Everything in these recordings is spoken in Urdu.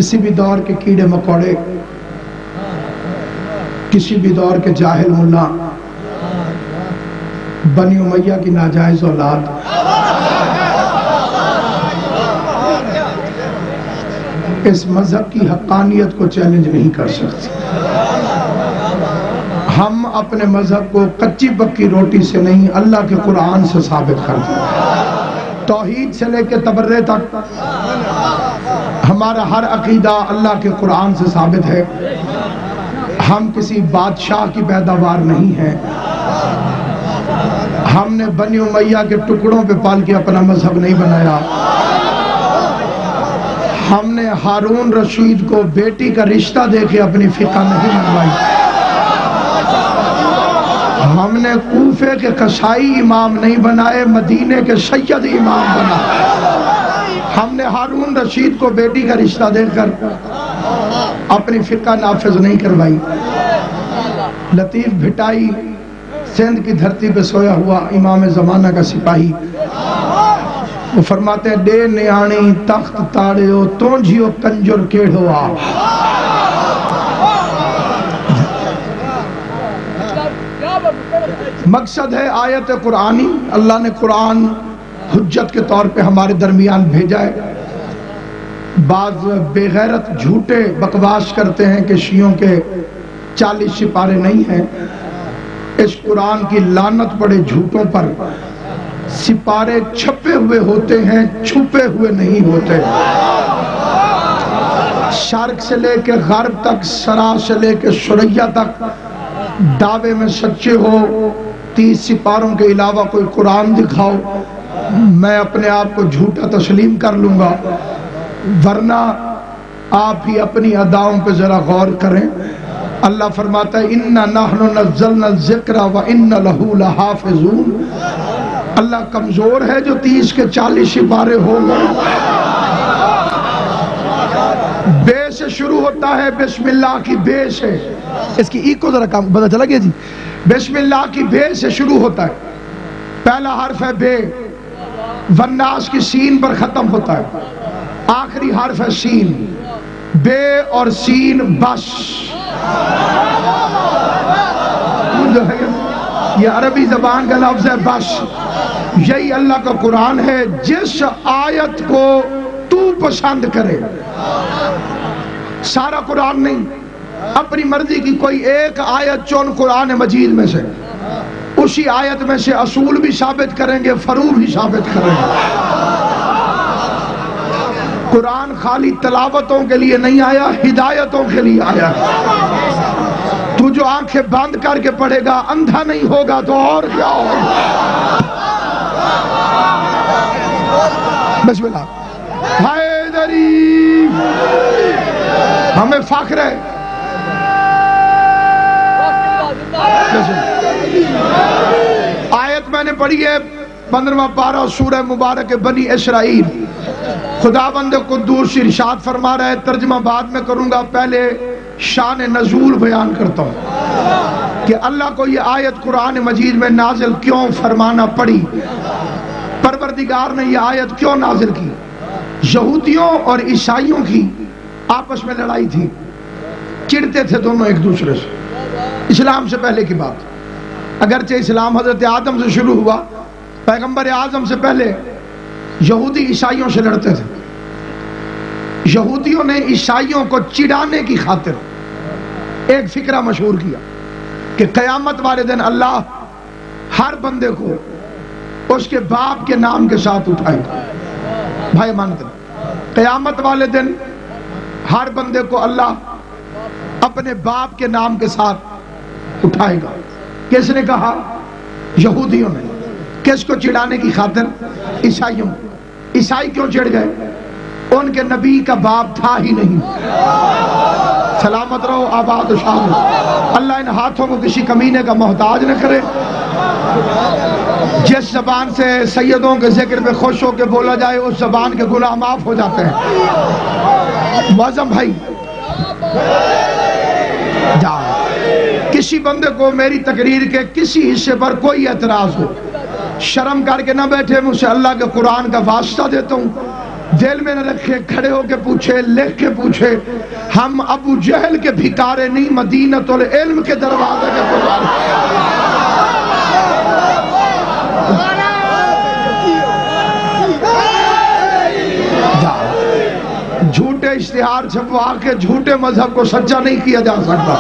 کسی بھی دور کے کیڑے مکوڑے، کسی بھی دور کے جاہل ملا، بنی امیہ کی ناجائز اولاد اس مذہب کی حقانیت کو چیلنج نہیں کر سکتی۔ ہم اپنے مذہب کو کچی پکی روٹی سے نہیں، اللہ کے قرآن سے ثابت کرتے ہیں۔ توحید سے لے کے تبرئے تک ہمارا ہر عقیدہ اللہ کے قرآن سے ثابت ہے۔ ہم کسی بادشاہ کی پیداوار نہیں ہیں۔ ہم نے بنی امیہ کے ٹکڑوں پہ پال کے اپنا مذہب نہیں بنایا۔ ہم نے ہارون رشید کو بیٹی کا رشتہ دے کے اپنی فقہ نہیں منوائی۔ ہم نے کوفے کے قصائی امام نہیں بنائے، مدینے کے سید امام بنا۔ ہم نے ہارون رشید کو بیٹی کا رشتہ دے کر اپنی فقہ نافذ نہیں کروائی۔ لطیف بھٹائی سندھ کی دھرتی پہ سویا ہوا امام زمانہ کا سپاہی، وہ فرماتے ہیں ڈے نیانی تخت تاڑیو تونجیو کنجر کیڑو آ۔ مقصد ہے آیت قرآنی، اللہ نے قرآن حجت کے طور پہ ہمارے درمیان بھیجا ہے۔ بعض بے غیرت جھوٹے بکواس کرتے ہیں کہ شیعوں کے 40 سپارے نہیں ہیں۔ اس قرآن کی لعنت پڑے جھوٹوں پر، سپارے چھپے ہوئے ہوتے ہیں، چھپے ہوئے نہیں ہوتے۔ شرق سے لے کے غرب تک، سرا سے لے کے سریا تک دعوے میں سچے ہو، 30 سپاروں کے علاوہ کوئی قرآن دکھاؤ، میں اپنے آپ کو جھوٹا تسلیم کر لوں گا۔ ورنہ آپ ہی اپنی اداؤں پہ ذرا غور کریں۔ اللہ فرماتا ہے اِنَّا نَحْنُ نَزَّلْنَا الذِّكْرَ وَإِنَّ لَهُ لَحَافِظُونَ۔ اللہ کمزور ہے جو 30 کے 40 سپارے ہو گئے۔ بے سے شروع ہوتا ہے، بسم اللہ کی بے سے، اس کی ای کو ذرا کام پتہ چلا گیا جی، بسم اللہ کی بے سے شروع ہوتا ہے۔ پہلا حرف ہے بے، والناس کی سین پر ختم ہوتا ہے۔ آخری حرف ہے سین، بے اور سین بس۔ یہ عربی زبان کا لفظ ہے بس۔ یہی اللہ کا قرآن ہے، جس آیت کو تو پسند کرے، سارا قرآن نہیں، اپنی مرضی کی کوئی ایک آیت چون قرآن مجید میں سے، اسی آیت میں سے اصول بھی ثابت کریں گے، فروع بھی ثابت کریں گے۔ قرآن خالی تلاوتوں کے لیے نہیں آیا، ہدایتوں کے لیے آیا۔ تو جو آنکھیں بند کر کے پڑھے گا، اندھا نہیں ہوگا تو اور کیا ہوگا۔ بسم اللہ۔ حیدری، ہمیں فخر ہے۔ آیت میں نے پڑھی ہے 15واں پارہ سورہ مبارک بنی اسرائیل۔ خداوند قدوس ارشاد فرما رہا ہے، ترجمہ بعد میں کروں گا، پہلے شان نزول بیان کرتا ہوں کہ اللہ کو یہ آیت قرآن مجید میں نازل کیوں فرمانا پڑی، پروردگار نے یہ آیت کیوں نازل کی۔ یہودیوں اور عیسائیوں کی آپس میں لڑائی تھی، چڑھتے تھے دونوں ایک دوسرے سے، اسلام سے پہلے کی بات۔ اگرچہ اسلام حضرت آدم سے شروع ہوا، پیغمبر اعظم سے پہلے یہودی عیسائیوں سے لڑتے تھے۔ یہودیوں نے عیسائیوں کو چڑھانے کی خاطر ایک فکرہ مشہور کیا کہ قیامت والے دن اللہ ہر بندے کو اس کے باپ کے نام کے ساتھ اٹھائے گا۔ بھائی مانتے ہیں، قیامت والے دن ہر بندے کو اللہ اپنے باپ کے نام کے ساتھ اٹھائے گا۔ کس نے کہا؟ یہودیوں نے۔ کس کو چڑھانے کی خاطر؟ عیسائیوں۔ عیسائی کیوں چڑھ گئے؟ ان کے نبی کا باپ تھا ہی نہیں۔ سلامت رہو، آباد و شاد رہو۔ اللہ ان ہاتھوں کو کسی کمینے کا محتاج نہ کرے۔ جس زبان سے سیدوں کے ذکر پہ خوش ہو کے بولا جائے، اس زبان کے گناہ معاف ہو جاتے ہیں۔ معظم بھائی جا، کسی بندے کو میری تقریر کے کسی حصے پر کوئی اعتراض ہو، شرم کر کے نہ بیٹھے، مجھ سے اللہ کے قرآن کا واسطہ دیتا ہوں، دل میں نہ رکھے، کھڑے ہو کے پوچھے، لکھ کے پوچھے، ہم ابو جہل کے بھکارے نہیں، مدینۃ العلم کے دروازے کے پکارے۔ جھوٹے اشتہار چھپوا کے جھوٹے مذہب کو سچا نہیں کیا جا سکتا۔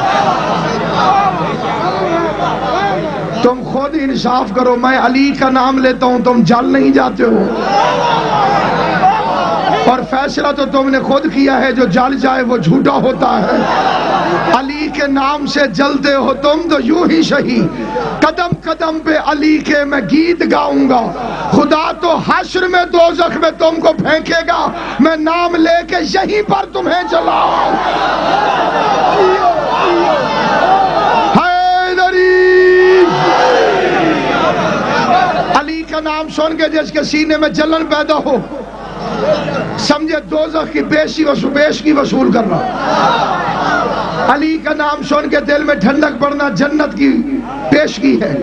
تم خود انصاف کرو، میں علی کا نام لیتا ہوں، تم جل نہیں جاتے ہو، اور فیصلہ تو تم نے خود کیا ہے، جو جل جائے وہ جھوٹا ہوتا ہے۔ علی کے نام سے جلتے ہو تم تو یوں ہی صحیح، قدم قدم پہ علی کے میں گیت گاؤں گا، خدا تو حشر میں دوزخ میں تم کو پھینکے گا، میں نام لے کے یہیں پر تمہیں جلاؤں۔ حیدری، علی کا نام سن کے جس کے سینے میں جلن پیدا ہو، سمجھے دوزخ کی بیشی وصول کر رہا۔ علی کا نام سن کے دل میں ٹھنڈک پڑنا جنت کی پیشگی ہے۔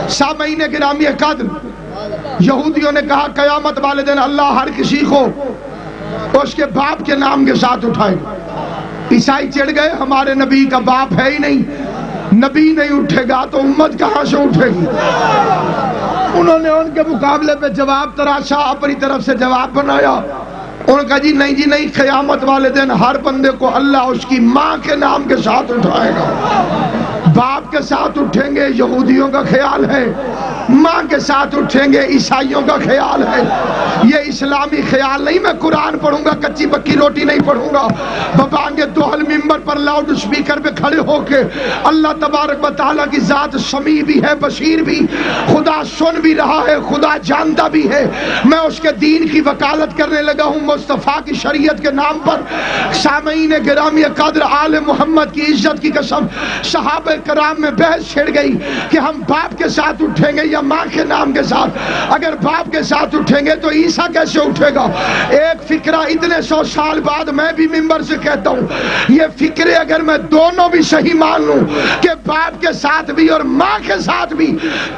سامعین گرامی قدر، یہودیوں نے کہا قیامت والے دن اللہ ہر کسی کو اس کے باپ کے نام کے ساتھ اٹھائے گا۔ عیسائی چڑھ گئے، ہمارے نبی کا باپ ہے ہی نہیں، نبی نہیں اٹھے گا تو امت کہاں سے اٹھے گی؟ انہوں نے ان کے مقابلے پہ جواب تراشا، اپنی طرف سے جواب بنایا۔ انہوں نے کہا جی نہیں، قیامت والے دن ہر بندے کو اللہ اس کی ماں کے نام کے ساتھ اٹھائے گا۔ باپ کے ساتھ اٹھیں گے یہودیوں کا خیال ہے، ماں کے ساتھ اٹھیں گے عیسائیوں کا خیال ہے۔ یہ اسلامی خیال نہیں، میں قرآن پڑھوں گا، کچی پکی روٹی نہیں پڑھوں گا۔ بابانگ دوحل ممبر پر لاؤڈ سپیکر پہ کھڑے ہو کے اللہ تبارک و تعالیٰ کی ذات سمیع بھی ہے، بشیر بھی، خدا سن بھی رہا ہے، خدا جانتا بھی ہے، میں اس کے دین کی وکالت کرنے لگا ہوں مصطفیٰ کی شریعت کے نام پر۔ سامعین گرامی قدر، آل محمد کی عزت کی قسم، صحابہ کرام میں بحث چھڑ گئی کہ ہم باپ کے ساتھ اٹھیں گے یا ماں کے نام کے ساتھ۔ اگر باپ کے ساتھ اٹھیں گے تو عیسیٰ کیسے اٹھے گا؟ ایک فکرہ اتنے 100 سال بعد میں بھی ممبر سے کہتا ہوں، یہ فکرے اگر میں دونوں بھی صحیح مان لوں کہ باپ کے ساتھ بھی اور ماں کے ساتھ بھی،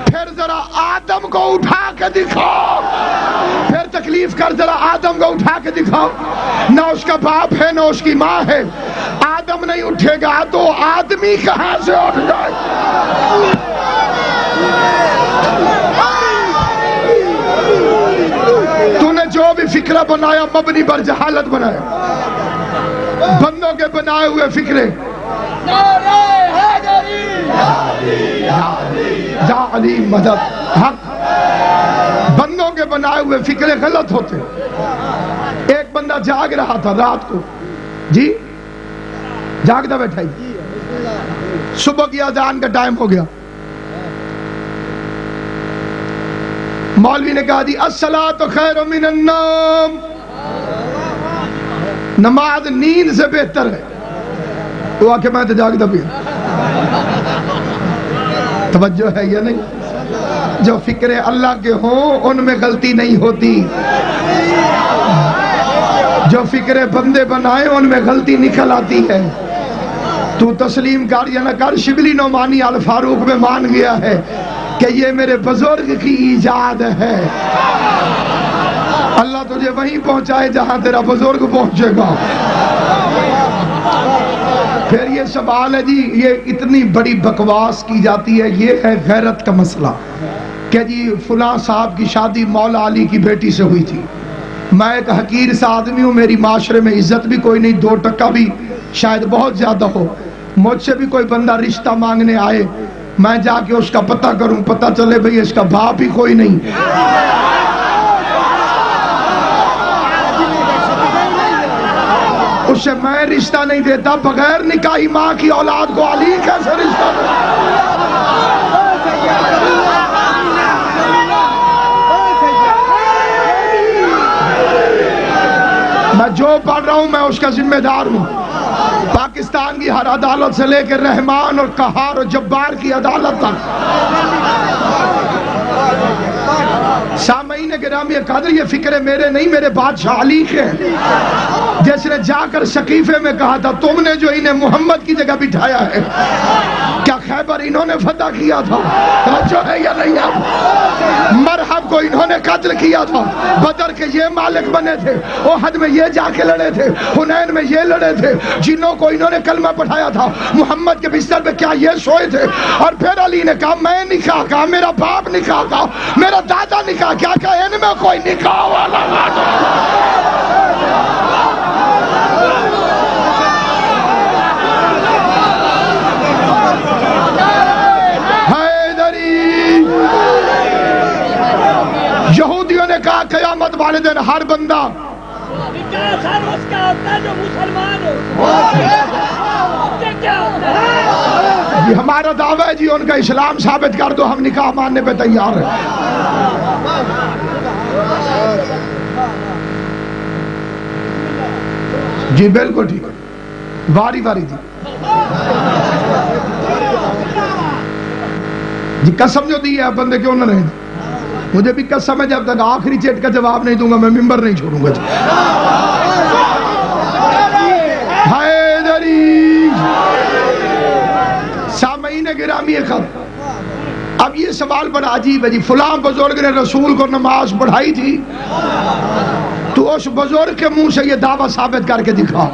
پھر ذرا آدم کو اٹھا کے دکھاؤ، پھر تکلیف کر ذرا آدم کو اٹھا کے دکھاؤ، نہ اس کا باپ ہے نہ اس کی ماں ہے، آدم نہیں اٹھے گا تو آدمی کہاں سے اٹھ جائے؟ تو نے جو بھی فکرہ بنایا مبنی بر جہالت بنایا، بندوں کے بنائے ہوئے فکرے، یا علی مدد حق، بندوں کے بنائے ہوئے فکرے غلط ہوتے۔ ایک بندہ جاگ رہا تھا رات کو، جی جاگتا بیٹھا ہی، صبح کی اذان کا ٹائم ہو گیا، مولوی نے کہا جی الصلاۃ خیر من النوم، نماز نیند سے بہتر ہے۔ وہ آکے میں تو جاگتا بھی، توجہ ہے یا نہیں؟ جو فکرے اللہ کے ہوں ان میں غلطی نہیں ہوتی، جو فکرے بندے بنائے ان میں غلطی نکل آتی ہے۔ تو تسلیم کر یا نہ کر، شبلی نعمانی الفاروق میں مان گیا ہے کہ یہ میرے بزرگ کی ایجاد ہے۔ اللہ تجھے وہیں پہنچائے جہاں تیرا بزرگ پہنچے گا۔ پھر یہ سوال ہے جی، یہ اتنی بڑی بکواس کی جاتی ہے، یہ ہے غیرت کا مسئلہ کہ جی فلاں صاحب کی شادی مولا علی کی بیٹی سے ہوئی تھی، میں ایک حقیر سا آدمی ہوں، میری معاشرے میں عزت بھی کوئی نہیں، 2 ٹکا بھی شاید بہت زیادہ ہو، مجھ سے بھی کوئی بندہ رشتہ مانگنے آئے، میں جا کے اس کا پتہ کروں، پتہ چلے بھئی اس کا باپ ہی کوئی نہیں، اس سے میں رشتہ نہیں دیتا، بغیر نکاحی ماں کی اولاد کو علی کیسے رشتہ دیتا؟ میں جو پڑھ رہا ہوں میں اس کا ذمہ دار ہوں۔ پاکستان کی ہر عدالت سے لے کے رحمان اور قہار اور جبار کی عدالت تک، سامعین گرامی قدر، یہ فکرے میرے نہیں، میرے بادشاہ علی کے ہیں، جس نے جا کر سقیفے میں کہا تھا تم نے جو انہیں محمد کی جگہ بٹھایا ہے کیا خیبر انہوں نے فتح کیا تھا؟ توجہ ہے یا نہیں ہے؟ مرحب کو انہوں نے قتل کیا تھا، بدر کے یہ مالک بنے تھے، احد میں یہ جا کے لڑے تھے، حنین میں یہ لڑے تھے، جنوں کو انہوں نے کلمہ پڑھایا تھا، محمد کے بستر پہ کیا یہ سوئے تھے؟ اور پھر علی نے کہا میں نکاح کہا، میرا باپ نکاح کہا، میرا دادا نکاح کیا کہا، ان میں کوئی نکاح والا یہودیوں نے کہا قیامت والے دن ہر بندہ نکاح ہر اس کا ہوتا ہے جو مسلمان ہو، یہ ہمارا دعویٰ ہے جی، ان کا اسلام ثابت کر دو، ہم نکاح ماننے پہ تیار ہیں۔ جی بالکل ٹھیک ہے، واری واری دی جی، قسم جو دی ہے آپ بندے کیوں نہ رہیں؟ مجھے بھی قسم ہے جب تک آخری چیٹ کا جواب نہیں دوں گا میں ممبر نہیں چھوڑوں گا جی۔ حیدری سامعین گرامی خط، اب یہ سوال بڑا عجیب ہے جی، فلاں بزرگ نے رسول کو نماز پڑھائی تھی، تو اس بزرگ کے منہ سے یہ دعویٰ ثابت کر کے دکھا۔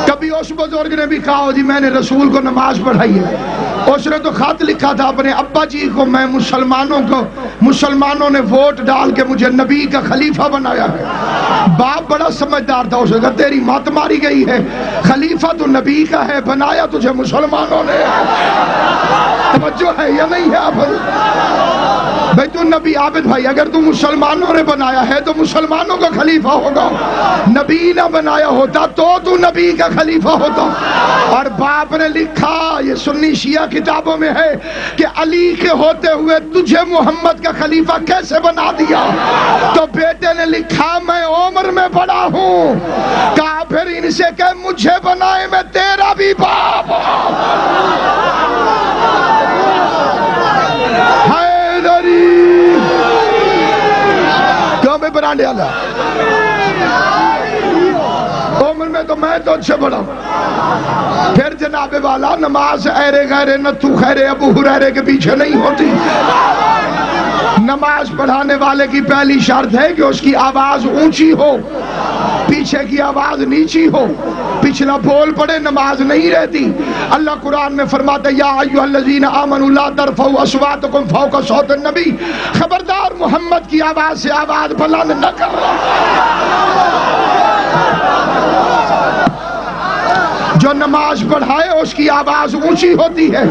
کبھی اس بزرگ نے بھی کہا ہو جی میں نے رسول کو نماز پڑھائی ہے، اس نے تو خط لکھا تھا اپنے ابا جی کو، میں مسلمانوں نے ووٹ ڈال کے مجھے نبی کا خلیفہ بنایا ہے۔ باپ بڑا سمجھدار تھا، اس نے کہا تیری مات ماری گئی ہے، خلیفہ تو نبی کا ہے، بنایا تجھے مسلمانوں نے۔ توجہ ہے یا نہیں ہے آپ بھائی؟ تو نبی عابد بھائی، اگر تو مسلمانوں نے بنایا ہے تو مسلمانوں کا خلیفہ ہوگا، نبی نہ بنایا ہوتا تو نبی کا خلیفہ ہوتا۔ اور باپ نے لکھا، یہ سنی شیعہ کتابوں میں ہے کہ علی کے ہوتے ہوئے تجھے محمد کا خلیفہ کیسے بنا دیا؟ تو بیٹے نے لکھا میں عمر میں بڑا ہوں، کہا پھر ان سے کہ مجھے بنائے میں تیرا بھی باپ ہوں۔ کیوں میں برانڈے اللہ عمر میں تو میں تو اچھے بڑا ہوں۔ پھر جناب والا نماز ایرے غیرے نتو خیرے ابو ہریرے کے پیچھے نہیں ہوتی۔ نماز پڑھانے والے کی پہلی شرط ہے کہ اس کی آواز اونچی ہو، پیچھے کی آواز نیچی ہو، پچھلا بول پڑے نماز نہیں رہتی۔ اللہ قرآن میں فرماتا ہے یا ایھا الذین آمنوا لا ترفعوا اصواتکم فوق صوت النبی، خبردار محمد کی آواز سے آواز بلند نہ کر جو نماز پڑھائے اس کی آواز اونچی ہوتی ہے،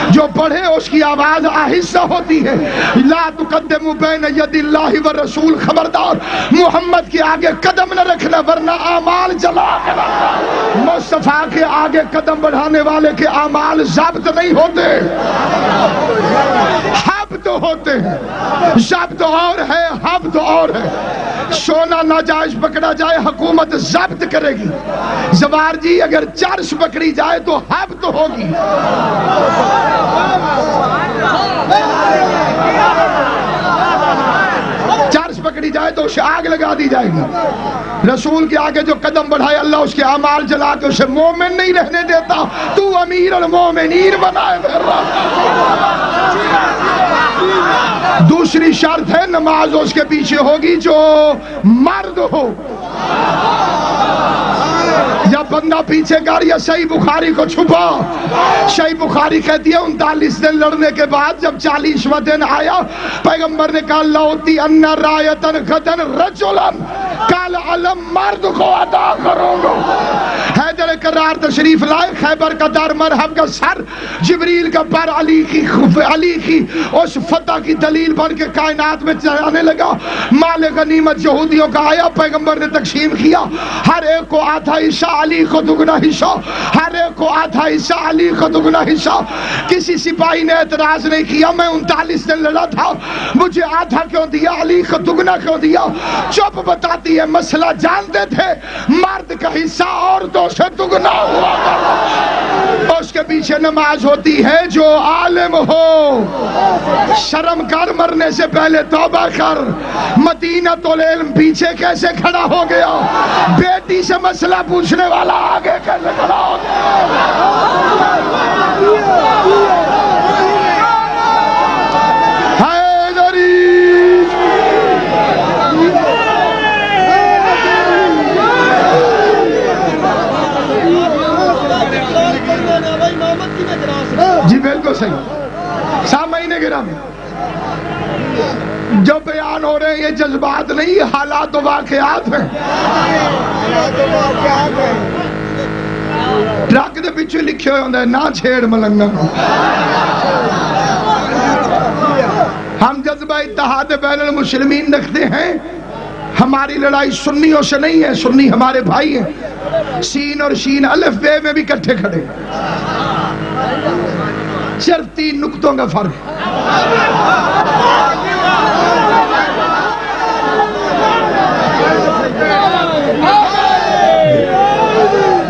جو پڑھے اس کی آواز آہستہ ہوتی ہے۔ لا تقدموا بین ید اللہ والرسول، خبردار محمد کے آگے قدم نہ رکھنا ورنہ اعمال جلا کے رکھنا۔ مصطفیٰ کے آگے قدم بڑھانے والے کے اعمال ضبط نہیں ہوتے، حبط ہوتے ہیں۔ ضبط اور ہے، حبط اور ہے۔ سونا ناجائز پکڑا جائے حکومت ضبط کرے گی، زوار جی اگر چرس پکڑی جائے تو حبط ہوگی۔ چرس پکڑی جائے تو اسے آگ لگا دی جائے گی۔ رسول کے آگے جو قدم بڑھائے اللہ اس کے اعمال جلا کے اسے مومن نہیں رہنے دیتا، تو امیر المومنین بنائے پھر رہا۔ دوسری شرط ہے نماز اس کے پیچھے ہوگی جو مرد ہو، یا بندہ پیچھے کر یا صحیح بخاری کو چھپا۔ صحیح بخاری کہتی ہے 39 دن لڑنے کے بعد جب 40واں دن آیا پیغمبر نے کہا لوتی ان رایتن غدن رجلن، کل علم مرد کو ادا کروں گا۔ حیدر کرار تشریف لائے، خیبر کا در مرحب کا سر، جبریل کا پر علی کی اس فتح کی دلیل بن کے کائنات میں جانے لگا۔ مال غنیمت یہودیوں کا آیا، پیغمبر نے تقسیم کیا، ہر ایک کو آدھا حصہ، علی کو دگنا حصہ، ہر ایک کو آدھا حصہ، علی کو دگنا حصہ۔ کسی سپاہی نے اعتراض نہیں کیا، میں 39 دن لڑا تھا، مجھے آدھا کیوں دیا، علی کو دگنا کیوں دیا؟ چپ بتاتی ہے مسئلہ جانتے تھے، مرد کا حصہ عورتوں سے دگنا ہوا کرتا۔ اس کے پیچھے نماز ہوتی ہے جو عالم ہو، شرم کر، مرنے سے پہلے توبہ کر۔ مدینہ العلم پیچھے کیسے کھڑا ہو گیا؟ بیٹی پارٹی سے مسئلہ پوچھنے والا آگے کیسے کھڑا ہو جی بالکل صحیح. سامعین گرامی، جو بیان ہو رہے ہیں یہ جذبات نہیں، حالات و واقعات ہیں. ٹرک دے پیچھے لکھے ہوئے ہوندے نہ چھیڑ ملنگا. ہم جذبہ اتحاد بین المسلمین رکھتے ہیں. ہماری لڑائی سنیوں سے نہیں ہے، سنی ہمارے بھائی ہیں. سین اور شین الف بے میں بھی کٹھے کھڑے، صرف 3 نقطوں کا فرق ہے.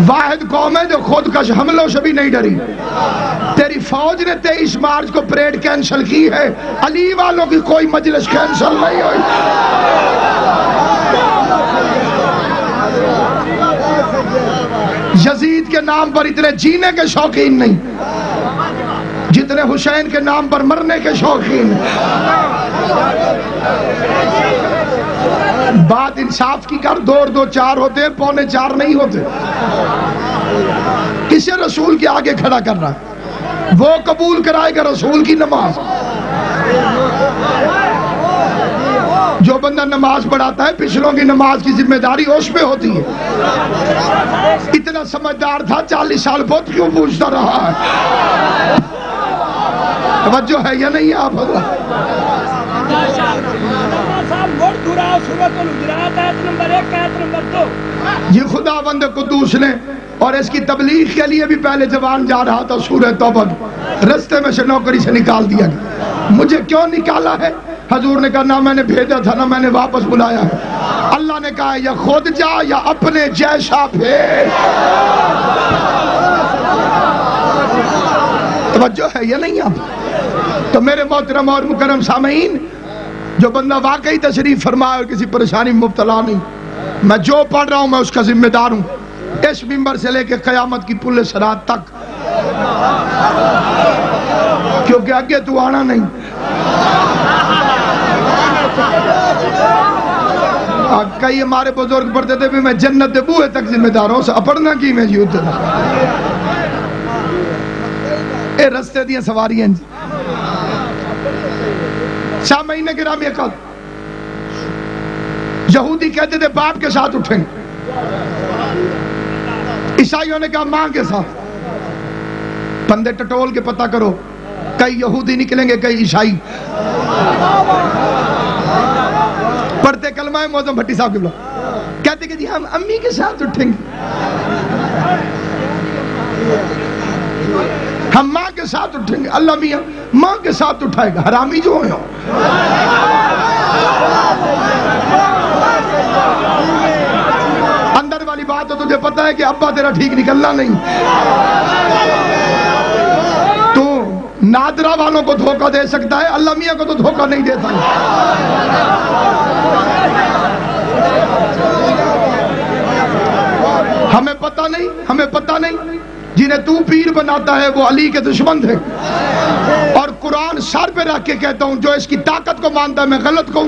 واحد قوم ہے جو خودکش حملوں سے بھی نہیں ڈری. تیری فوج نے 23 مارچ کو پریڈ کینسل کی ہے، علی والوں کی کوئی مجلس کینسل نہیں ہوئی. یزید کے نام پر اتنے جینے کے شوقین نہیں جتنے حسین کے نام پر مرنے کے شوقین. بات انصاف کی کر، 2 اور 2 4 ہوتے ہیں، 3.25 نہیں ہوتے. کسے رسول کے آگے کھڑا کر رہا ہے؟ وہ قبول کرائے گا رسول کی نماز. جو بندہ نماز پڑھاتا ہے پچھلوں کی نماز کی ذمہ داری اس پہ ہوتی ہے. اتنا سمجھدار تھا، 40 سال بہت کیوں پوچھتا رہا ہے؟ توجہ ہے یا نہیں آپ حضرت؟ یہ خداوند قدوس نے، اور اس کی تبلیغ کے لیے بھی پہلے جوان جا رہا تھا سورہ توبہ، رستے میں سے نوکری سے نکال دیا گیا. مجھے کیوں نکالا ہے؟ حضور نے کہا نہ میں نے بھیجا تھا نہ میں نے واپس بلایا ہے. اللہ نے کہا یا خود جا یا اپنے جیسا بھیج. توجہ ہے یا نہیں آپ؟ تو میرے محترم اور مکرم سامعین، جو بندہ واقعی تشریف فرمائے اور کسی پریشانی میں مبتلا نہیں، میں جو پڑھ رہا ہوں میں اس کا ذمہ دار ہوں، اس منبر سے لے کے قیامت کی پل صراط تک، کیونکہ آگے تو آنا نہیں. کئی ہمارے بزرگ پڑھتے تھے بھی میں جنت دے بوئے تک ذمہ دار ہوں، اپڑنا کی میں جی ہوتے تھا. اے رستے دیا سواریاں جی. سامعین گرامی اقل، یہودی کہتے تھے باپ کے ساتھ اٹھیں، عیسائیوں نے کہا ماں کے ساتھ. پندے ٹٹول کے پتہ کرو، کئی یہودی نکلیں گے کئی عیسائی. پڑھتے کلمہ معظم بھٹی صاحب کے بلا کہتے کہ جی ہم امی کے ساتھ اٹھیں گے، ہم ماں کے ساتھ اٹھیں گے. اللہ میاں ماں کے ساتھ اٹھائے گا، حرامی جو ہیں. اندر والی بات تو تجھے پتہ ہے کہ ابا تیرا ٹھیک نکلنا نہیں. تو نادرہ والوں کو دھوکہ دے سکتا ہے، اللہ میاں کو تو دھوکہ نہیں دیتا. ہمیں پتہ نہیں جنہیں تو پیر بناتا ہے وہ علی کے دشمن تھے. اور قرآن سر پہ رکھ کے کہتا ہوں جو اس کی طاقت کو مانتا ہے میں غلط کہوں،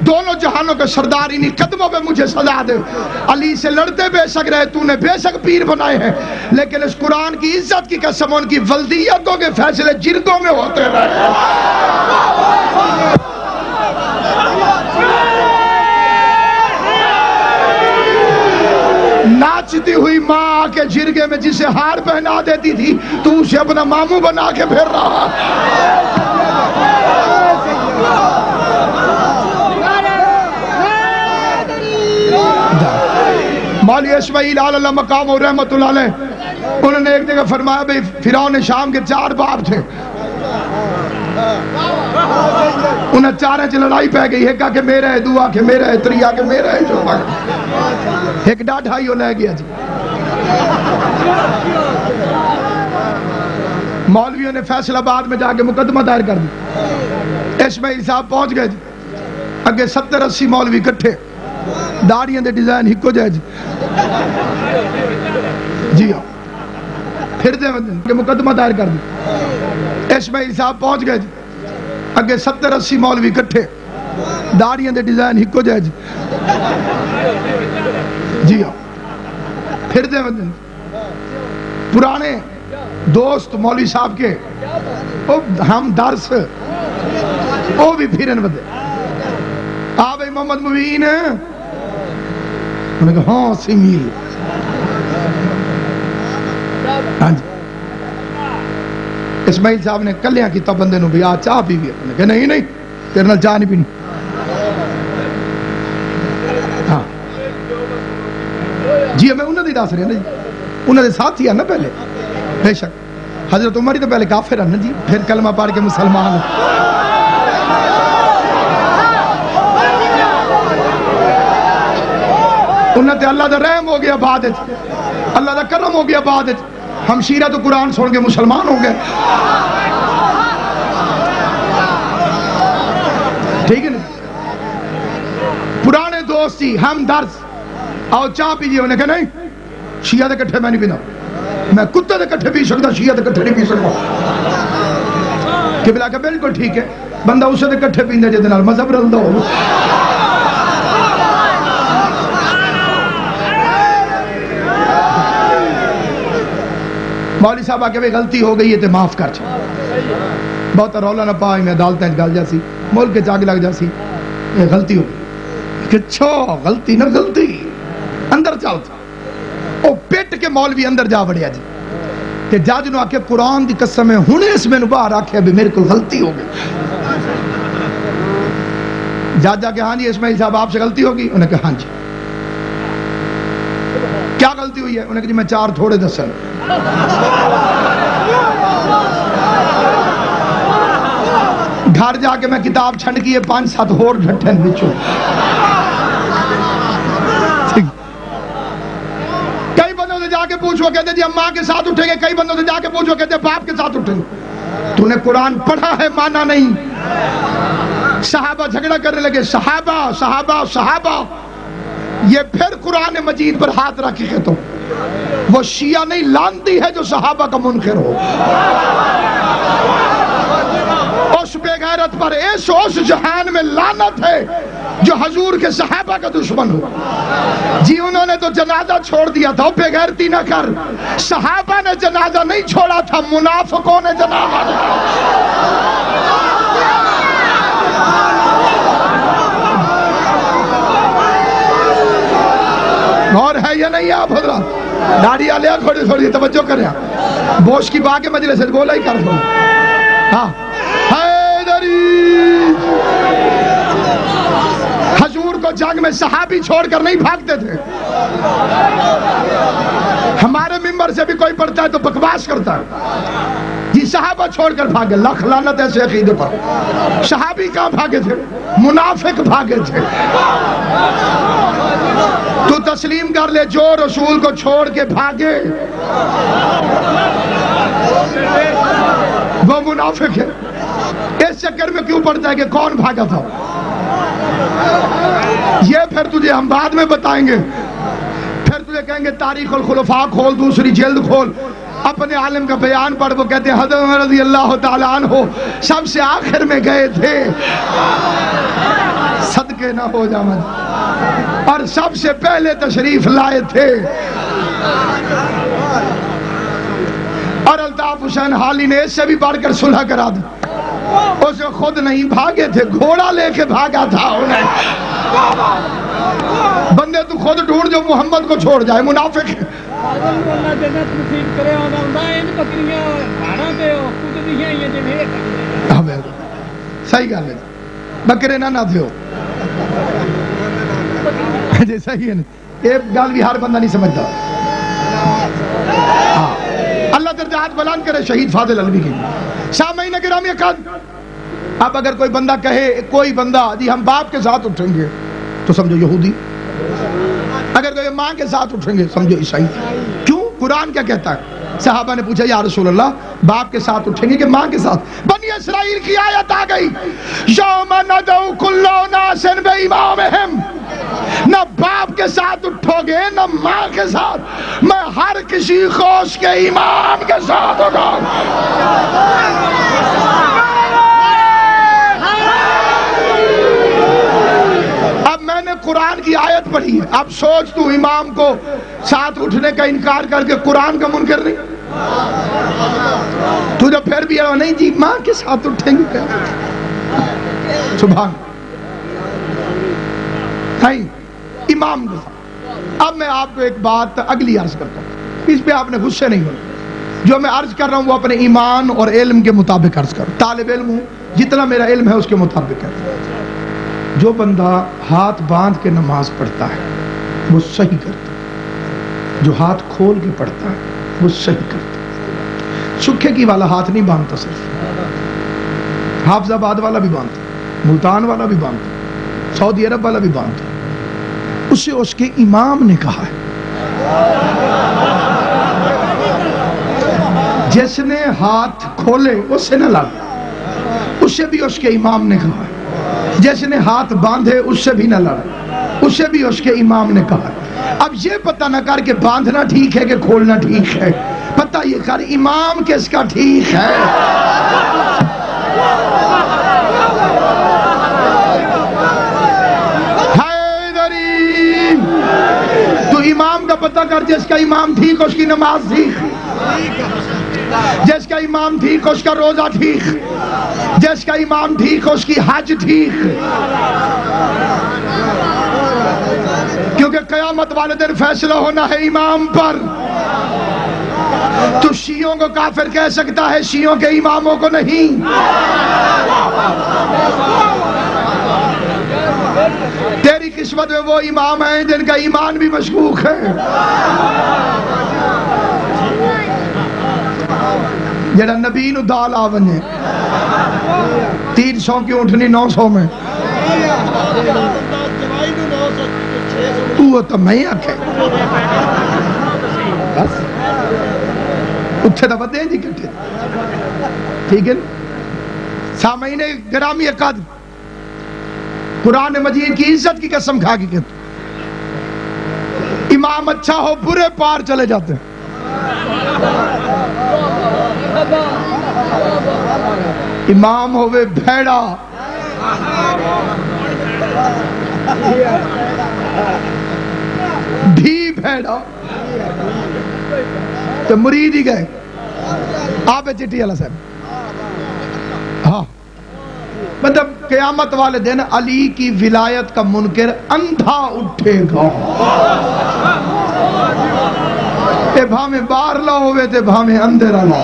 دونوں جہانوں کے سردار انہی قدموں پہ مجھے سزا دے. علی سے لڑتے بے شک رہے، تو نے بے شک پیر بنائے ہیں، لیکن اس قرآن کی عزت کی قسم ان کی ولدیتوں کے فیصلے جردوں میں ہوتے رہے. ناچتی ہوئی ماں آ کے جرگے میں جسے ہار پہنا دیتی تھی تو اسے اپنا ماموں بنا کے پھر رہا. مولی اسماعیل اللہ مقام و رحمت اللہ علیہ، انہوں نے ایک جگہ فرمایا بھئی فرعون شام کے 4 باپ تھے، انہیں 4 سے لڑائی پہ گئی. ایک کہ میرا ہے، دعا کہ میرا ہے، تریا کہ میرا ہے، جو ایک ڈاڑھائی ہو لے گیا جی. مولویوں نے فیصل آباد میں جا کے مقدمہ دائر کر دی. اسماعیل صاحب پہنچ گئے جی، اگے 70-80 مولوی کٹھے. داڑیاں دے ڈیزائن ہکو جائے جی ہاں پھر دے کہ مقدمہ دائر کر دی اسماعیل صاحب پہنچ گئے جی اگے 70-80 مولوی کٹھے داڑیاں دے ڈیزائن ہکو جائے جی ہاں پھر دے پرانے دوست مولوی صاحب کے ہم درس وہ بھی پھرن بدے بھائی محمد مبین انہوں نے کہا ہاں سمیل ہاں جی اسماعیل صاحب نے کلیاں کی تب بندے نو بھی آ چاہ پی گیا انہوں نے کہا نہیں تیرے نال چاہ نہیں پینی ہاں جی میں انہوں نے دس رہے ہیں جی انہوں نے ساتھ ہی ہے نا پہلے بے شک حضرت عمر ہی تو پہلے کافر ہے نا جی پھر کلمہ پڑھ کے مسلمان انہوں نے اللہ دا رحم ہو گیا بعد اللہ دا کرم ہو گیا بعد ہم شیرہ تو قرآن سن کے مسلمان ہو گئے ٹھیک ہے نا پرانے دوستی ہم درس آؤ چاہ پیجئے انہیں کہا نہیں شیعہ دے کٹھے میں نہیں پینا میں کتے دے کٹھے پی سکتا شیعہ دے کٹھے نہیں پی سکتا قبلہ کا بالکل ٹھیک ہے بندہ اسے دے کٹھے پیندے جے دنال مذہب رلدہ ہو مولوی صاحب آکے بھی غلطی ہو گئی ہے تے معاف کر چھے بہت رولا نہ پائی میں عدالتیں گل جاسی ملک کے چاک لگ جاسی یہ غلطی ہو گئی کہ چھو غلطی نہ غلطی اندر چلتا او پیٹ کے مولوی اندر جا بڑھیا جی کہ جاج نو آکے قرآن دی قسم ہے ہونے اس میں نباہ رکھے ابھی میرے کو غلطی ہو گئی جاج جا کے ہاں جی اسماعیل صاحب آپ سے غلطی ہوگی انہیں کہا ہاں جی کیا غلطی ہوئی ہے انہیں کہا جی میں 4 تھوڑے دسن گھر جا کے میں کتاب چھنڈ کی ہے 5-7 ہور ڈھٹھن بچوں کئی بندوں سے جا کے پوچھو کہتے جی ہم ماں کے ساتھ اٹھیں گے کئی بندوں سے جا کے پوچھو کہتے باپ کے ساتھ اٹھیں گے تو نے قرآن پڑھا ہے مانا نہیں صحابہ جھگڑا کرنے لگے صحابہ صحابہ صحابہ یہ پھر قرآن مجید پر ہاتھ رکھے کہ تو وہ شیعہ نہیں لانتی ہے جو صحابہ کا منکر ہو اس بے غیرت پر اس جہان میں لعنت ہے جو حضور کے صحابہ کا دشمن ہو جی انہوں نے تو جنازہ چھوڑ دیا تھا بے غیرتی نہ کر صحابہ نے جنازہ نہیں چھوڑا تھا منافقوں نے جنازہ اور ہے یا نہیں آپ حضرات داڑھی آلے کھوڑی تھوڑی توجہ کریں بوش کی باقی مجلس سے بولا ہی کر دو ہاں حیدری حضور کو جنگ میں صحابی چھوڑ کر نہیں بھاگتے تھے ہمارے ممبر سے بھی کوئی پڑھتا ہے تو بکواس کرتا ہے یہ صحابہ چھوڑ کر بھاگے لاکھ لعنت ایسے عقیدے پر صحابی کہاں بھاگے تھے منافق بھاگے تھے تو تسلیم کر لے جو رسول کو چھوڑ کے بھاگے وہ منافق ہے اس چکر میں کیوں پڑتا ہے کہ کون بھاگا تھا یہ پھر تجھے ہم بعد میں بتائیں گے پھر تجھے کہیں گے تاریخ الخلفاء کھول دوسری جلد کھول اپنے عالم کا بیان پڑھ وہ کہتے ہیں حضرت رضی اللہ تعالیٰ عنہ سب سے آخر میں گئے تھے صدقے نہ ہو جامد اور سب سے پہلے تشریف لائے تھے اور الطاف حسین حالی نے اس سے بھی بڑھ کر صلح کرا دی اسے خود نہیں بھاگے تھے گھوڑا لے کے بھاگا تھا انہیں بندے تو خود ڈھونڈ جو محمد کو چھوڑ جائے منافق ہے صحیح گل ہے بکرے نہ دیو جی صحیح ہے ایک گل بھی ہر بندہ نہیں سمجھتا اللہ درجات بلند کرے شہید فاضل علوی کی سامعین کرام قد اب اگر کوئی بندہ کہے کوئی بندہ جی ہم باپ کے ساتھ اٹھیں گے تو سمجھو یہودی اگر کوئی ماں کے ساتھ اٹھیں گے سمجھو عیسائی کیوں قرآن کیا کہتا ہے صحابہ نے پوچھا یا رسول اللہ باپ کے ساتھ اٹھیں گے کہ ماں کے ساتھ؟ بنی اسرائیل کی آیت آ گئی یوم ندعو کل اناس بامامہم، نہ باپ کے ساتھ اٹھو گے نہ ماں کے ساتھ، میں ہر کسی کو اس کے امام کے ساتھ اٹھاؤں گا۔ اب میں نے قرآن کی آیت پڑھی ہے، اب سوچ تو امام کو ساتھ اٹھنے کا انکار کر کے قرآن کا منکر نہیں، تو جو پھر بھی نہیں جی ماں کے ساتھ اٹھیں گے سبحان نہیں امام کے ساتھ۔ اب میں آپ کو ایک بات اگلی عرض کرتا ہوں، اس پہ آپ نے غصے نہیں ہونا، جو میں عرض کر رہا ہوں وہ اپنے ایمان اور علم کے مطابق عرض کروں، طالب علم ہوں، جتنا میرا علم ہے اس کے مطابق ہے۔ جو بندہ ہاتھ باندھ کے نماز پڑھتا ہے وہ صحیح کرتا ہے، جو ہاتھ کھول کے پڑھتا ہے وہ صحیح کرتا ہے۔ سکھے کی والا ہاتھ نہیں باندھتا، صرف حافظ آباد والا بھی باندھتا، ملتان والا بھی باندھتا، سعودی عرب والا بھی باندھتا، اسے اس کے امام نے کہا ہے۔ جس نے ہاتھ کھولے اس سے نہ لڑ، اسے بھی اس کے امام نے کہا ہے۔ جس نے ہاتھ باندھے اس سے بھی نہ لڑ، اسے بھی اس کے امام نے کہا ہے۔ اب یہ پتہ نہ کر کہ باندھنا ٹھیک ہے کہ کھولنا ٹھیک ہے، پتہ یہ کر امام کس کا ٹھیک ہے۔ حیدری تو امام کا پتہ کر، جس کا امام ٹھیک اس کی نماز ٹھیک، جس کا امام ٹھیک اس کا روزہ ٹھیک، جس کا امام ٹھیک اس کی حج ٹھیک، کیونکہ قیامت والے دن فیصلہ ہونا ہے امام پر۔ تو شیعوں کو کافر کہہ سکتا ہے، شیعوں کے اماموں کو نہیں۔ تیری قسمت میں وہ امام ہیں جن کا ایمان بھی مشکوک ہے، جڑا نبی نو دال آ ونجے 300 کی اٹھنی 900 میں، تو میں آکھے بس اتھے دا بدے جی کٹھے، ٹھیک ہے۔ سامعین گرامی قدر، قرآن مجید کی عزت کی قسم کھا کے کہتا امام اچھا ہو برے پار چلے جاتے ہیں۔ امام ہوئے بھیڑا بھی بھیڑا تو مرید ہی گئے آپ چٹی اللہ صاحب۔ ہاں مطلب قیامت والے دن علی کی ولایت کا منکر اندھا اٹھے گا، اے بھامیں بار لا ہوئے تے بھامیں اندھیرا لا۔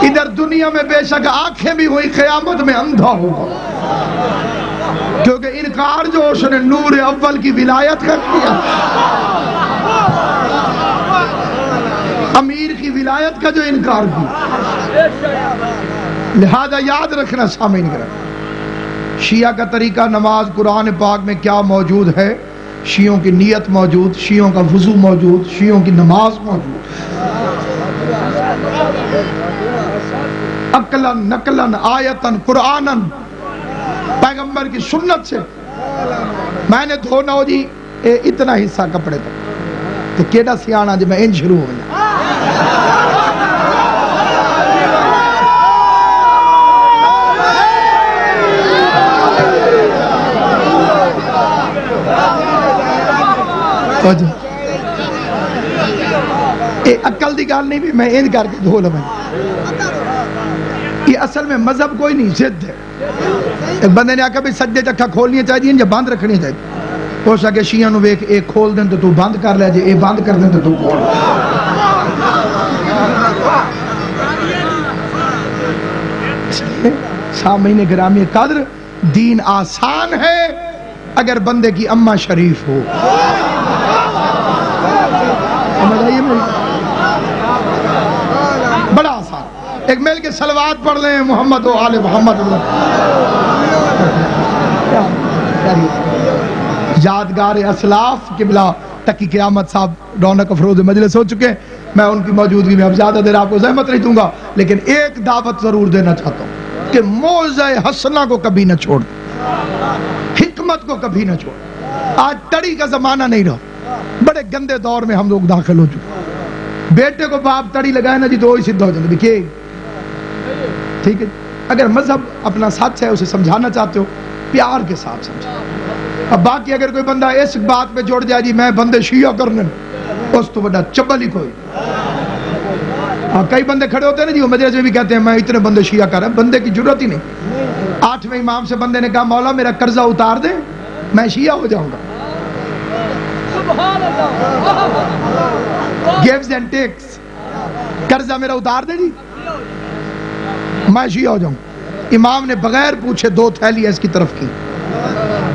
ادھر دنیا میں بے شک آنکھیں بھی ہوئی، قیامت میں اندھا ہوگا، کیونکہ انکار جو اس نے نور اول کی ولایت کر دیا، امیر کی ولایت کا جو انکار کیا۔ لہذا یاد رکھنا سامعین کرام، شیعہ کا طریقہ نماز قرآن پاک میں کیا موجود ہے؟ شیعوں کی نیت موجود، شیعوں کا وضو موجود، شیعوں کی نماز موجود، عقلاً نقلاً آیتاً قرآناً پیغمبر کی سنت سے۔ میں نے دھونا ہو جی اتنا حصہ کپڑے تو کیڑا سیانا جی میں ان شروع ہو گیا۔ عقل دی گال نہیں بھی میں ان کر کے دھو لوں۔ یہ اصل میں مذہب کوئی نہیں، ضد ہے۔ ایک بندے نے آکھا بھی سجدے چکھا کھولنی چاہیے یا بند رکھنی چاہیے، ہو سکے شیعہ نو ویک ایک کھول دیں تو بند کر لے جے، ایک بند کر دیں تو کھول۔ سامعین گرامی قدر، دین آسان ہے اگر بندے کی اماں شریف ہو۔ بڑا آسان، ایک مل کے صلوات پڑھ لیں محمد و آل محمد۔ یادگار اسلاف قبلہ تقی قیامت صاحب رونق افروز مجلس ہو چکے ہیں. میں ان کی موجودگی میں اب زیادہ دیر آپ کو زحمت نہیں دوں گا، لیکن ایک دعوت ضرور دینا چاہتا ہوں کہ موعظہ حسنہ کو کبھی نہ چھوڑ، حکمت کو کبھی نہ چھوڑ. آج تڑی کا زمانہ نہیں رہا، بڑے گندے دور میں ہم لوگ داخل ہو چکے. بیٹے کو باپ تڑی لگائے نا جی تو وہی سدھا ہو جاتے کہ ٹھیک ہے. اگر مذہب اپنا سچ ہے اسے سمجھانا چاہتے ہو پیار کے ساتھ سمجھا. اب باقی اگر کوئی بندہ اس بات پہ جوڑ جائے جی میں بندے شیعہ کرنے اس تو بڑا چبل ہی کوئی. کئی بندے کھڑے ہوتے ہیں نا جی وہ مجلس میں بھی کہتے ہیں میں اتنے بندے شیعہ کر رہا ہوں. بندے کی ضرورت ہی نہیں. 8ویں امام سے بندے نے کہا مولا میرا قرضہ اتار دے میں شیعہ ہو جاؤں گا. gives and takes. قرضہ میرا اتار دے جی میں شیعہ ہو جاؤں. امام نے بغیر پوچھے 2 تھیلی اس کی طرف کی،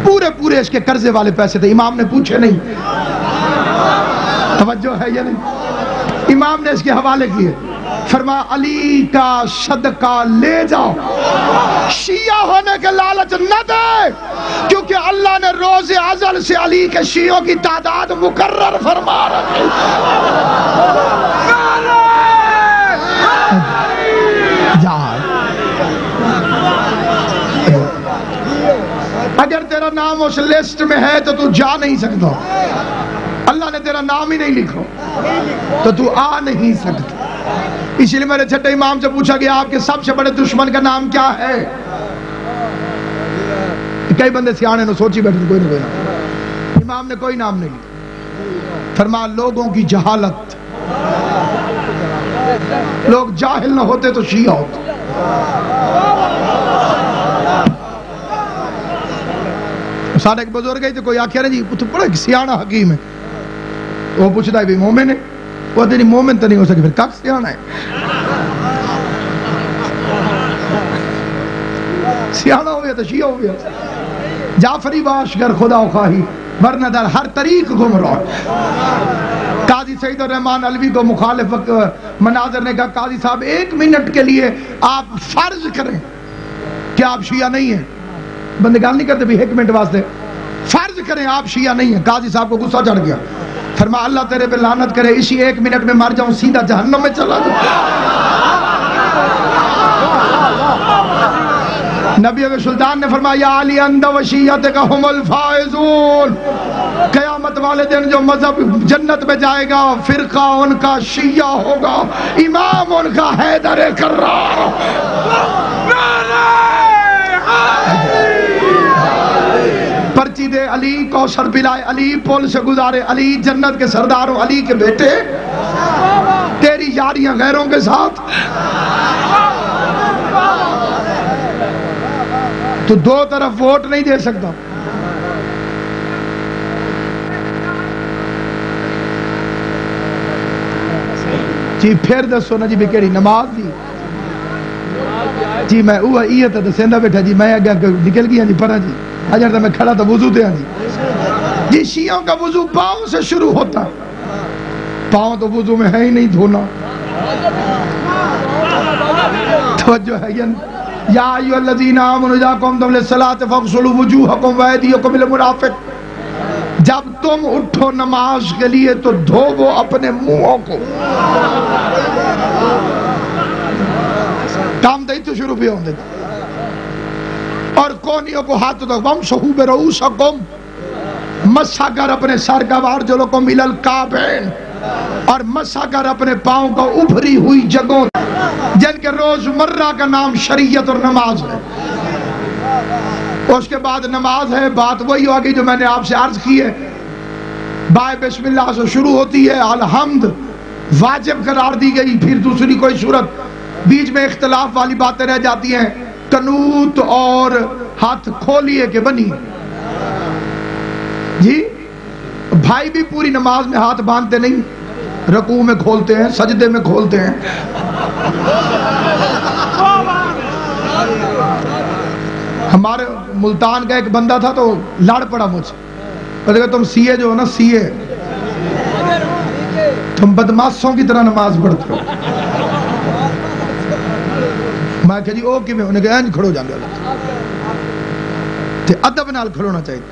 پورے اس کے قرضے والے پیسے تھے. امام نے پوچھے نہیں. توجہ ہے یا نہیں؟ امام نے اس کے حوالے کیے. فرمایا علی کا صدقہ لے جاؤ، شیعہ ہونے کے لالچ نہ دے، کیونکہ اللہ نے روز ازل سے علی کے شیعوں کی تعداد مقرر فرما رکھی. اگر تیرا نام اس لسٹ میں ہے تو جا نہیں سکتا. اللہ نے تیرا نام ہی نہیں لکھو تو آ نہیں سکتا. اسی لیے میرے چھٹے امام سے پوچھا کہ آپ کے سب سے بڑے دشمن کا نام کیا ہے؟ کئی بندے سیانے نے سوچی بیٹھے کوئی نام. امام نے کوئی نام نہیں لکھا. فرمایا لوگوں کی جہالت، لوگ جاہل نہ ہوتے تو شیعہ ہوتے. سارے ایک بزرگ گئی تو کوئی آخیا نا جی تو بڑا سیانا حکیم ہے. وہ پوچھتا ہے بھی مومن ہے؟ وہ کہتے ہیں مومن تو نہیں ہو سکے پھر کک سیانا ہے. سیانا ہو گیا تو شیعہ ہو گیا. جعفری باش گر خدا خواہی ورنہ در ہر طریق گمراہ. قاضی سعید الرحمن علوی کو مخالف مناظر نے کہا قاضی صاحب 1 منٹ کے لیے آپ فرض کریں کہ آپ شیعہ نہیں ہیں. بندے گال نہیں کرتے بھی 1 منٹ واسطے فرض کریں آپ شیعہ نہیں ہیں. قاضی صاحب کو غصہ چڑھ گیا. فرمایا اللہ تیرے پہ لعنت کرے، اسی 1 منٹ میں مر جاؤں سیدھا جہنم میں چلا جاؤں. نبی اگر سلطان نے فرمایا یا علی اندہ و شیعتک ہم الفائزون، قیامت والے دن جو مذہب جنت میں جائے گا فرقہ ان کا شیعہ ہوگا، امام ان کا حیدر کرار. پرچی دے علی، کوثر پلائے علی، پل سے گزارے علی، جنت کے سرداروں علی کے بیٹے. تیری یاریاں غیروں کے ساتھ، تو 2 طرف ووٹ نہیں دے سکتا. جی پھر دسو نا جی بھی کیڑی نماز دی جی میں یہ تو دسیندہ بیٹھا جی میں اگے نکل گیا جی پڑھا جی اجر تو میں کھڑا تو وضو دیا جی. شیعوں کا وضو پاؤں سے شروع ہوتا. پاؤں تو وضو میں ہے ہی نہیں دھونا. توجہ ہے یا ایھا الذین آمنوا اذا قمتم للصلاۃ فاغسلوا وجوہکم وایدیکم الی المرافق. جب تم اٹھو نماز کے لیے تو دھوو اپنے منہوں کو. کام دے تو شروع بھی ہوں دے اور کونیوں کو ہاتھ دو. وامسحوا برؤوسکم، مسح کر اپنے سر کا وارجلکم الی الکعبین، اور مسح کر اپنے پاؤں کو ابھری ہوئی جگہوں جن کے روزمرہ کا نام شریعت اور نماز ہے. اس کے بعد نماز ہے. بات وہی ہوگی جو میں نے آپ سے عرض کی ہے. بائے بسم اللہ سے شروع ہوتی ہے. الحمد واجب قرار دی گئی. پھر دوسری کوئی صورت، بیچ میں اختلاف والی باتیں رہ جاتی ہیں. قنوت اور ہاتھ کھولیے کے بنی جی. بھائی بھی پوری نماز میں ہاتھ باندھتے نہیں، رکوع میں کھولتے ہیں، سجدے میں کھولتے ہیں. ہمارے ملتان کا ایک بندہ تھا تو لڑ پڑا مجھ سے. کہا تم سی اے جو ہو نا سی اے، تم بدماشوں کی طرح نماز پڑھتے ہو. میں کہا جی او کی میں انہیں کہا انج کھڑو جاندے ہو تے ادب نال کھڑونا چاہیے.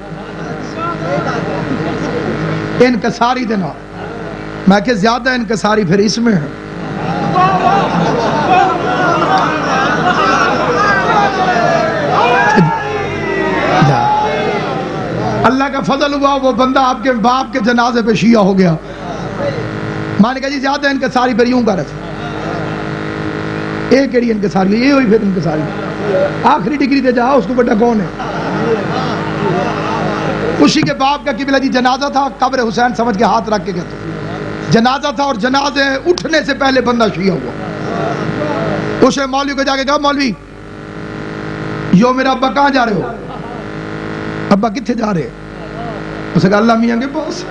انکساری دینا میں کہ زیادہ انکساری پھر اس میں ہے اللہ کا فضل ہوا وہ بندہ آپ کے باپ کے جنازے پہ شیعہ ہو گیا میں نے کہا جی زیادہ انکساری پھر یوں کر رہا ایک کیڑی انکساری یہ ہوئی پھر انکساری آخری ڈگری دے جاؤ اس کو بڑا کون ہے اسی کے باپ کا قبلہ جی جنازہ تھا قبر حسین سمجھ کے ہاتھ رکھ کے گئے جنازہ تھا اور جنازے اٹھنے سے پہلے بندہ شیعہ ہوا اسے مولوی کو جا کے کہا مولوی یو میرا ابا کہاں جا رہے ہو ابا کتھے جا رہے اسے کہا اللہ میاں کے پاس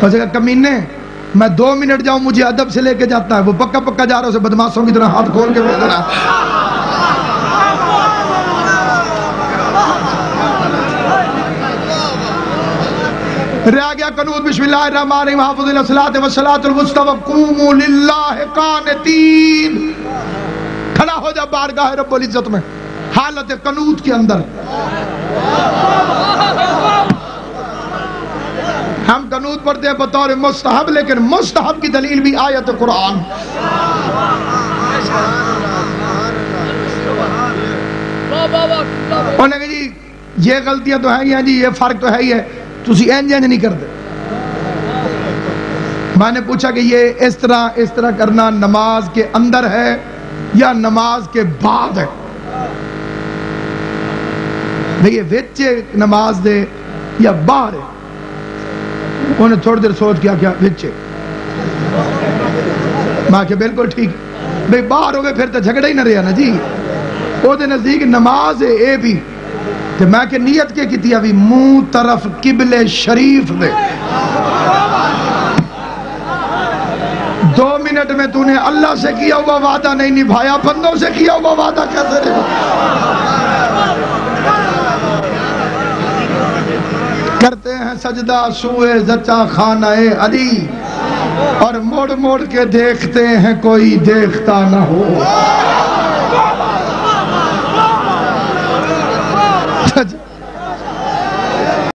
اسے کہا کمینے میں 2 منٹ جاؤں مجھے ادب سے لے کے جاتا ہے وہ پکا پکا جا رہا ہے اسے بدماشوں کی طرح ہاتھ کھول کے بول رہا رہ گیا قنوت بسم اللہ الرحمن الرحیم حافظ الصلاۃ والصلاۃ الوسطی وقوموا للہ قانتین کھڑا ہو جا بارگاہ رب العزت میں حالت قنوت کے اندر ہم قنوت پڑھتے ہیں بطور مستحب لیکن مستحب کی دلیل بھی آیت قرآن انہوں نے کہا جی یہ غلطیاں تو ہیں جی یہ فرق تو ہے ہی ہے تسی اینج نہیں کرتے میں نے پوچھا کہ یہ اس طرح کرنا نماز کے اندر ہے یا نماز کے بعد ہے یہ وچے نماز دے یا باہر ہے انہیں تھوڑی دیر سوچ کیا وچے میں کہ بالکل ٹھیک بھئی باہر ہو گئے پھر تو جھگڑا ہی نہ رہا نا جی وہ دے نزدیک نماز ہے اے بھی تو میں کہ نیت کے کیتی ابھی منہ طرف قبلِ شریف دے 2 منٹ میں تو نے اللہ سے کیا ہوا وعدہ نہیں نبھایا بندوں سے کیا ہوا وعدہ کیسے نبھایا کرتے ہیں سجدہ سوئے زچا خانہ علی اور موڑ موڑ کے دیکھتے ہیں کوئی دیکھتا نہ ہو